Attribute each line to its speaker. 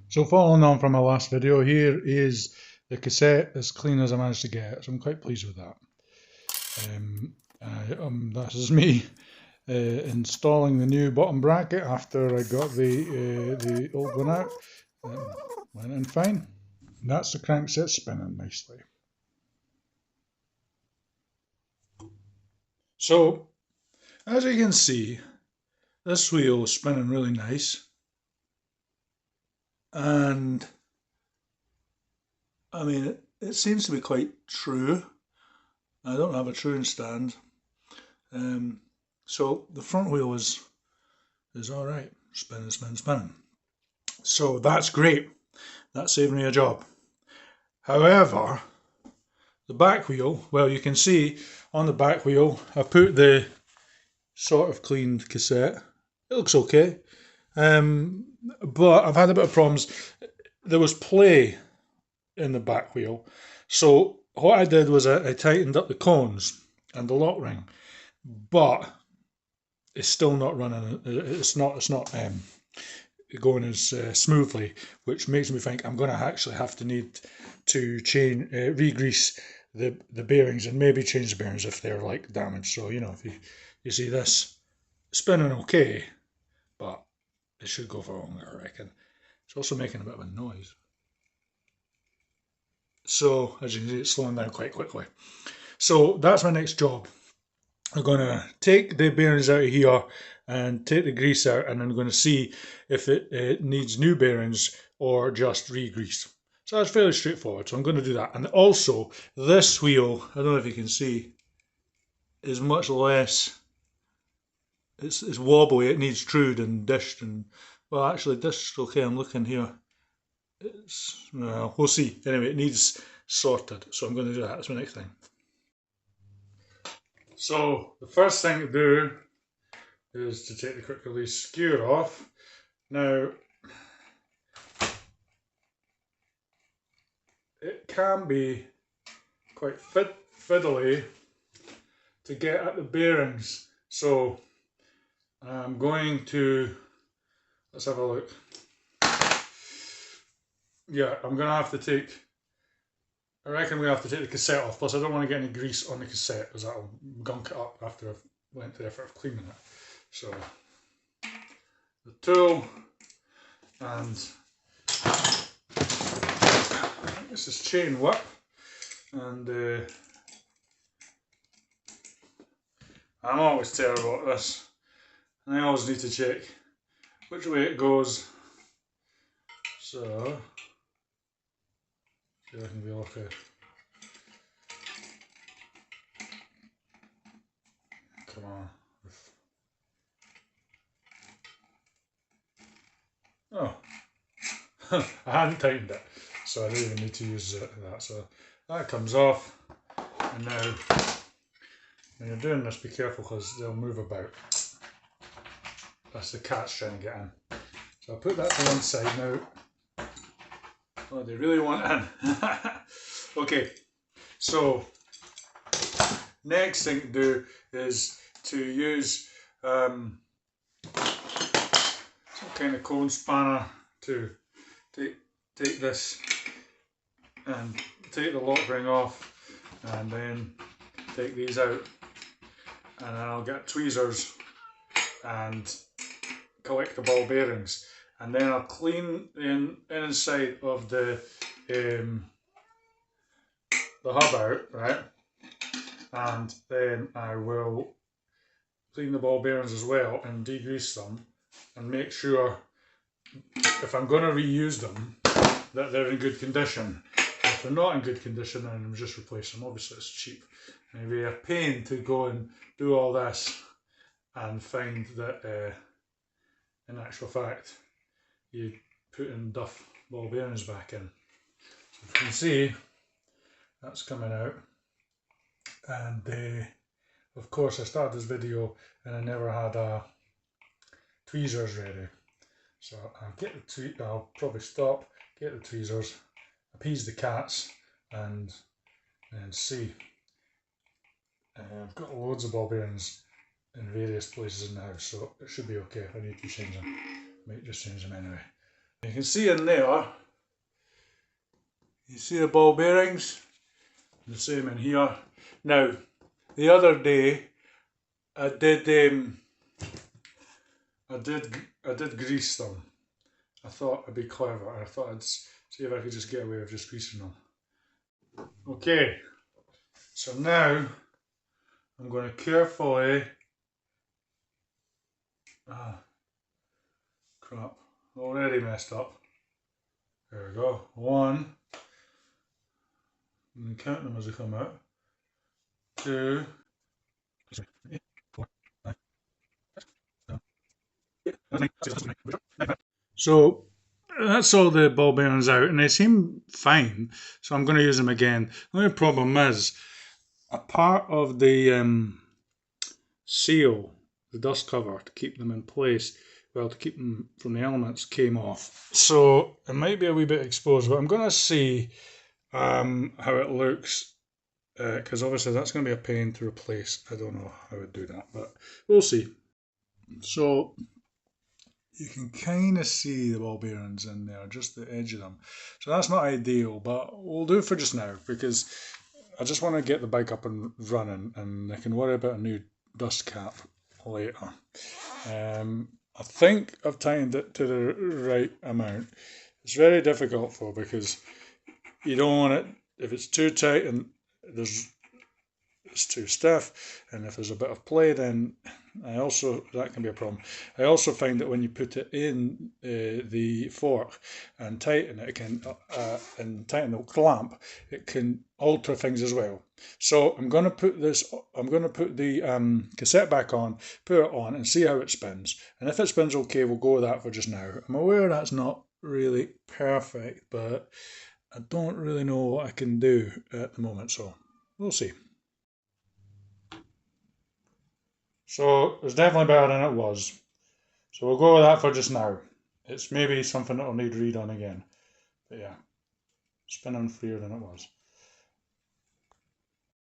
Speaker 1: So following on from my last video, here is the cassette as clean as I managed to get it, so I'm quite pleased with that. This is me installing the new bottom bracket after I got the old one out. Went in fine. That's the crankset spinning nicely. So, as you can see, this wheel is spinning really nice. And I mean, it seems to be quite true. I don't have a truing stand. So the front wheel is all right, spinning, spinning, spinning. So that's great. That saved me a job. However, the back wheel, well, you can see on the back wheel, I put the sort of cleaned cassette. It looks okay, but I've had a bit of problems. There was play in the back wheel, so what I did was I tightened up the cones and the lock ring, but it's still not running. It's not going as smoothly, which makes me think I'm going to actually have to need to change, re-grease the bearings and maybe change the bearings if they're like damaged. So you know, if you see this spinning okay, but it should go for longer, I reckon. It's also making a bit of a noise. So as you can see, it's slowing down quite quickly. So that's my next job. I'm going to take the bearings out of here and take the grease out, and I'm going to see if it needs new bearings or just re-grease. So that's fairly straightforward, so I'm going to do that. And also, this wheel, I don't know if you can see, is much less, it's wobbly, it needs trued and dished, and, well actually dished okay, I'm looking here. Well, we'll see. Anyway, it needs sorted, so I'm going to do that, that's my next thing. So the first thing to do is to take the quick release skewer off. Now, it can be quite fiddly to get at the bearings, so I'm going to, let's have a look. Yeah, I'm going to have to take, I reckon I'm going to have to take the cassette off, plus I don't want to get any grease on the cassette because that'll gunk it up after I've went to the effort of cleaning it. So, the tool, and this is chain whip, and I'm always terrible at this, and I always need to check which way it goes. So, see if I can be okay. Come on. Oh, I hadn't tightened it, so I don't even need to use that. So that comes off, and now when you're doing this, be careful because they'll move about. That's the cat's trying to get in. So I'll put that to one side now. Oh, they really want in. Okay, so next thing to do is to use some kind of cone spanner to take this and take the lock ring off, and then take these out, and then I'll get tweezers and collect the ball bearings, and then I'll clean the inside of the hub out, right, and then I will clean the ball bearings as well and degrease them and make sure, if I'm going to reuse them, that they're in good condition. If they're not in good condition, then I'm just replace them. Obviously it's cheap. And it'd be a pain to go and do all this and find that in actual fact you put in duff ball bearings back in. So you can see that's coming out, and of course I started this video and I never had tweezers ready, so I'll probably stop, get the tweezers, appease the cats, and see. I've got loads of ball bearings in various places in the house, so it should be okay. If I need to change them, I might just change them anyway. You can see in there, you see the ball bearings, the same in here. Now, the other day, I did grease them. I thought I'd be clever. I thought I'd see if I could just get away with just greasing them. Okay, so now I'm going to carefully. Crap, already messed up. There we go. One. And count them as they come out. 2, 3, 4, 5, 6, 7, 8, so that's all the ball bearings out, and they seem fine. So I'm going to use them again. The only problem is a part of the seal, the dust cover to keep them in place, well, to keep them from the elements, came off. So it might be a wee bit exposed, but I'm going to see how it looks, because obviously that's going to be a pain to replace. I don't know how I'd do that, but we'll see. So you can kind of see the ball bearings in there, just the edge of them. So that's not ideal, but we'll do it for just now, because I just want to get the bike up and running, and I can worry about a new dust cap later. I think I've tightened it to the right amount. It's very difficult though, because you don't want it, if it's too tight and it's too stiff, and if there's a bit of play, then that can be a problem. I also find that when you put it in the fork and tighten it, and tighten the clamp, it can alter things as well. So I'm going to put the cassette back on, put it on, and see how it spins. And if it spins okay, we'll go with that for just now. I'm aware that's not really perfect, but I don't really know what I can do at the moment, so we'll see. So it's definitely better than it was. So we'll go with that for just now. It's maybe something that will need redone again. But yeah, spinning freer than it was.